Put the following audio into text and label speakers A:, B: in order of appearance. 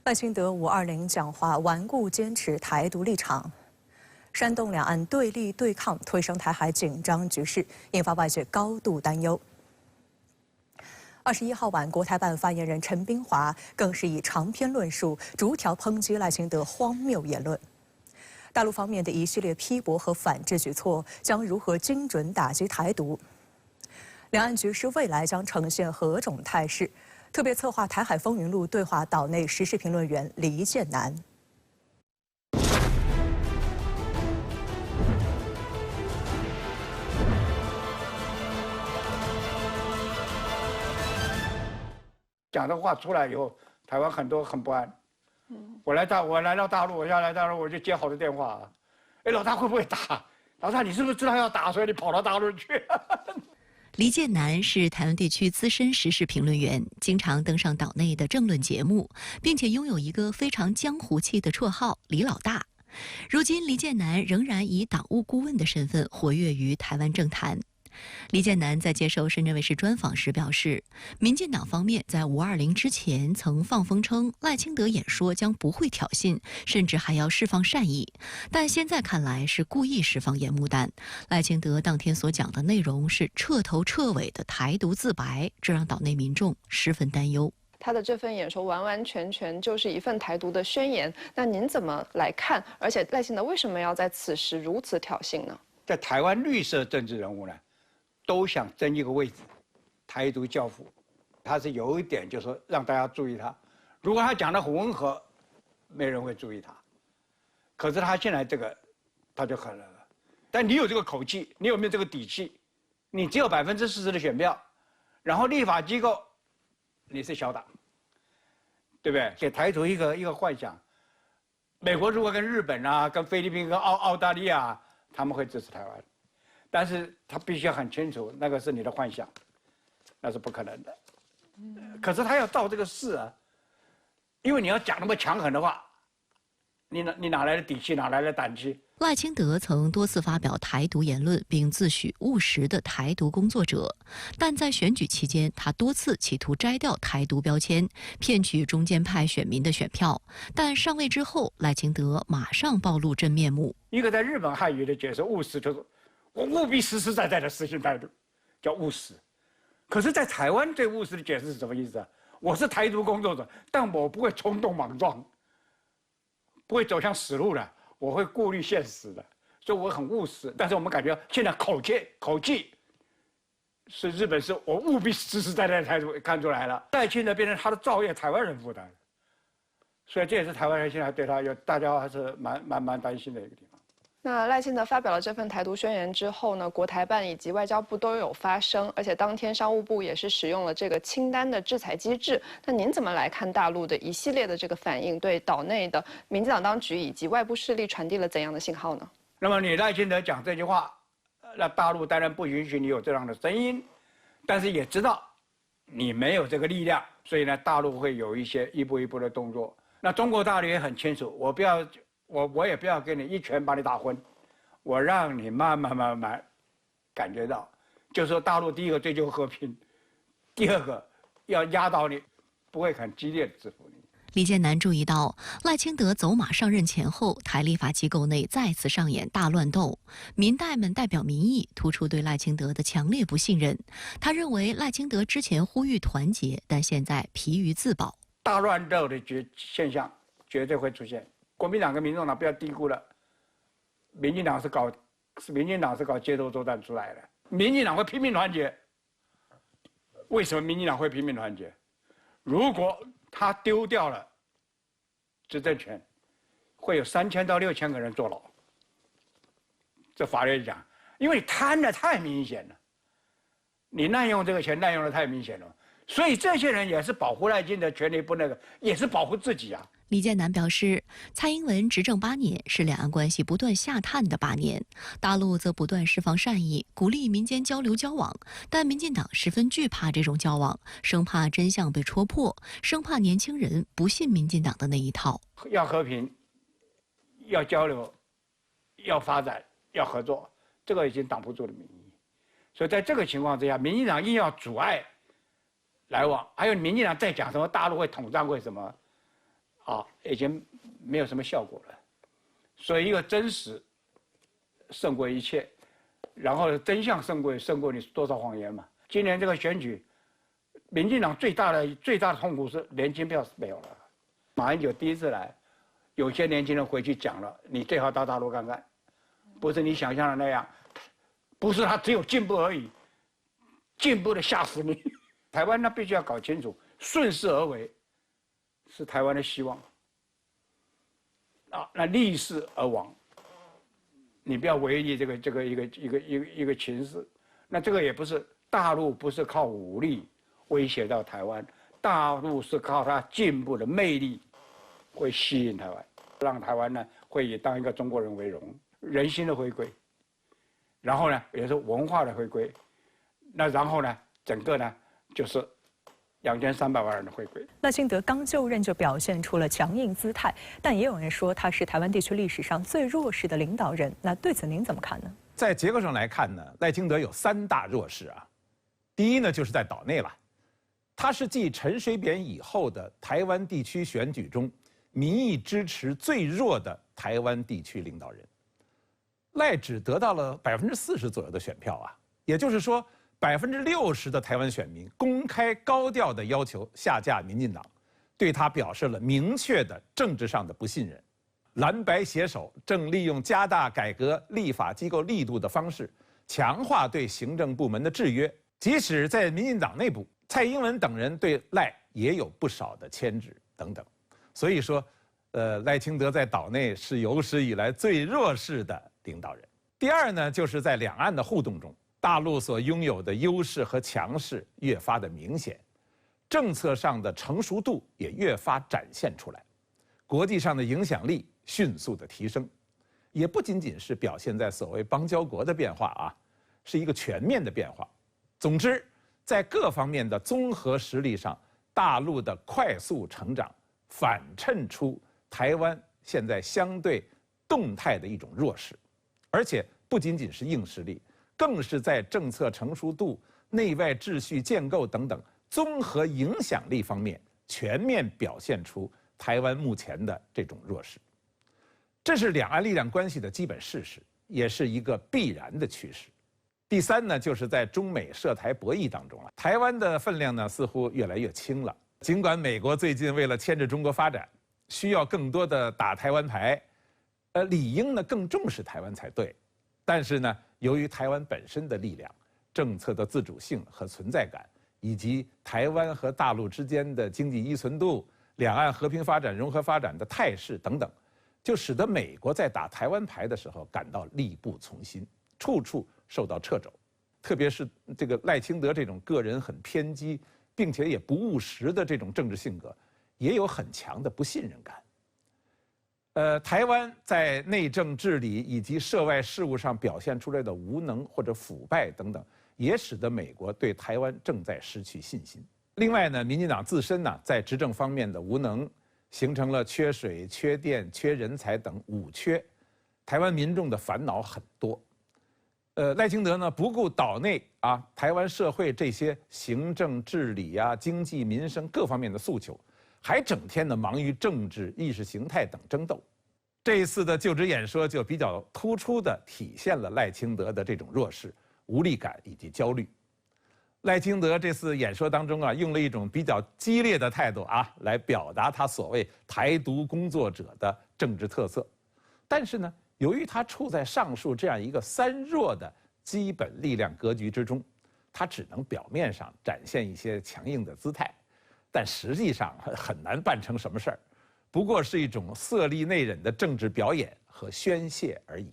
A: 赖清德520讲话顽固坚持台独立场，煽动两岸对立对抗，推升台海紧张局势，引发外界高度担忧。21号晚，国台办发言人陈冰华更是以长篇论述逐条抨击赖清德荒谬言论。大陆方面的一系列批驳和反制举措将如何精准打击台独？两岸局势未来将呈现何种态势？特别策划《台海风云录》对话岛内时事评论员黎建南。
B: 讲的话出来以后，台湾很多很不安。我来到大陆，我要来大陆，我就接好多电话。哎，老大会不会打？老大，你是不是知道要打，所以你跑到大陆去？
C: 黎建南是台湾地区资深时事评论员，经常登上岛内的政论节目，并且拥有一个非常江湖气的绰号“黎老大”。如今，黎建南仍然以党务顾问的身份活跃于台湾政坛。黎建南在接受深圳卫视专访时表示，民进党方面在520之前曾放风称赖清德演说将不会挑衅，甚至还要释放善意，但现在看来是故意释放烟幕弹。赖清德当天所讲的内容是彻头彻尾的台独自白，这让岛内民众十分担忧。
D: 他的这份演说完完全全就是一份台独的宣言，那您怎么来看？而且赖清德为什么要在此时如此挑衅呢？
B: 在台湾绿色政治人物呢，都想争一个位置，台独教父，他是有一点，就是说让大家注意他。如果他讲得很温和，没人会注意他。可是他现在这个，他就很了。但你有这个口气，你有没有这个底气？你只有40%的选票，然后立法机构，你是小党，对不对？给台独一个幻想。美国如果跟日本啊、跟菲律宾、跟澳大利亚，他们会支持台湾。但是他必须要很清楚，那个是你的幻想，那是不可能的。可是他要照这个事啊，因为你要讲那么强狠的话，你哪来的底气，哪来的胆气？
C: 赖清德曾多次发表台独言论，并自诩务实的台独工作者，但在选举期间，他多次企图摘掉台独标签，骗取中间派选民的选票。但上位之后，赖清德马上暴露真面目。
B: 一个在日本汉语的解释，务实就是我务必实实在在的实行台独，叫务实。可是，在台湾对务实的解释是什么意思啊？我是台独工作者，但我不会冲动莽撞，不会走向死路的，我会顾虑现实的，所以我很务实。但是我们感觉现在口气是日本是我务必实实在在的态度看出来了，赖清德变成他的造业台湾人负担，所以这也是台湾人现在对他大家还是蛮担心的一个地方。
D: 那赖清德发表了这份台独宣言之后呢，国台办以及外交部都有发声，而且当天商务部也是使用了这个清单的制裁机制。那您怎么来看大陆的一系列的这个反应，对岛内的民进党当局以及外部势力传递了怎样的信号呢？
B: 那么你赖清德讲这句话，那大陆当然不允许你有这样的声音，但是也知道你没有这个力量，所以呢，大陆会有一些一步一步的动作。那中国大陆也很清楚，我也不要给你一拳把你打昏，我让你慢慢感觉到，就是说大陆第一个追求和平，第二个要压倒你，不会很激烈的制服你。
C: 黎建南注意到，赖清德走马上任前后，台立法机构内再次上演大乱斗，民代们代表民意，突出对赖清德的强烈不信任。他认为赖清德之前呼吁团结，但现在疲于自保。
B: 大乱斗的现象绝对会出现。国民党跟民众党不要低估了，民进党是搞街头作战出来的，民进党会拼命团结。为什么民进党会拼命团结？如果他丢掉了执政权，会有3000到6000个人坐牢。这法律讲，因为你贪的太明显了，你滥用这个钱滥用的太明显了，所以这些人也是保护赖清德权利不那个，也是保护自己啊。
C: 黎建南表示，蔡英文执政8年是两岸关系不断下探的8年，大陆则不断释放善意，鼓励民间交流交往，但民进党十分惧怕这种交往，生怕真相被戳破，生怕年轻人不信民进党的那一套。
B: 要和平，要交流，要发展，要合作，这个已经挡不住的民意。所以在这个情况之下，民进党硬要阻碍来往，还有民进党在讲什么大陆会统战会什么。已经没有什么效果了。所以一个真实胜过一切，然后真相胜过你多少谎言嘛。今年这个选举，民进党最大的痛苦是年轻票是没有了。马英九第一次来，有些年轻人回去讲了，你最好到大陆看看，不是你想象的那样，不是他只有进步而已，进步的吓死你。台湾呢必须要搞清楚，顺势而为是台湾的希望。那逆势而亡，你不要违逆这个一个情势。那这个也不是大陆不是靠武力威胁到台湾，大陆是靠它进步的魅力会吸引台湾，让台湾呢会以当一个中国人为荣，人心的回归，然后呢也是文化的回归，那然后呢整个呢就是2300万人的回归。
A: 赖清德刚就任就表现出了强硬姿态，但也有人说他是台湾地区历史上最弱势的领导人。那对此您怎么看呢？
E: 在结构上来看呢，赖清德有3大弱势啊。第一呢，就是在岛内了，他是继陈水扁以后的台湾地区选举中民意支持最弱的台湾地区领导人。赖只得到了40%左右的选票啊，也就是说，60%的台湾选民公开高调地要求下架民进党，对他表示了明确的政治上的不信任。蓝白携手正利用加大改革立法机构力度的方式，强化对行政部门的制约。即使在民进党内部，蔡英文等人对赖也有不少的牵制等等。所以说，赖清德在岛内是有史以来最弱势的领导人。第二呢，就是在两岸的互动中，大陆所拥有的优势和强势越发的明显，政策上的成熟度也越发展现出来，国际上的影响力迅速的提升，也不仅仅是表现在所谓邦交国的变化啊，是一个全面的变化。总之，在各方面的综合实力上，大陆的快速成长反衬出台湾现在相对动态的一种弱势，而且不仅仅是硬实力，更是在政策成熟度、内外秩序建构等等综合影响力方面全面表现出台湾目前的这种弱势。这是两岸力量关系的基本事实，也是一个必然的趋势。第三呢，就是在中美涉台博弈当中台湾的分量呢似乎越来越轻了。尽管美国最近为了牵制中国发展，需要更多的打台湾牌，理应呢更重视台湾才对。但是呢，由于台湾本身的力量、政策的自主性和存在感，以及台湾和大陆之间的经济依存度、两岸和平发展、融合发展的态势等等，就使得美国在打台湾牌的时候感到力不从心，处处受到掣肘。特别是这个赖清德这种个人很偏激，并且也不务实的这种政治性格，也有很强的不信任感。台湾在内政治理以及涉外事务上表现出来的无能或者腐败等等，也使得美国对台湾正在失去信心。另外呢，民进党自身呢在执政方面的无能，形成了缺水、缺电、缺人才等5缺，台湾民众的烦恼很多。赖清德呢不顾岛内台湾社会这些行政治理经济民生各方面的诉求，还整天的忙于政治、意识形态等争斗。这一次的就职演说就比较突出地体现了赖清德的这种弱势、无力感以及焦虑。赖清德这次演说当中用了一种比较激烈的态度来表达他所谓台独工作者的政治特色。但是呢，由于他处在上述这样一个3弱的基本力量格局之中，他只能表面上展现一些强硬的姿态，但实际上很难办成什么事儿，不过是一种色厉内荏的政治表演和宣泄而已。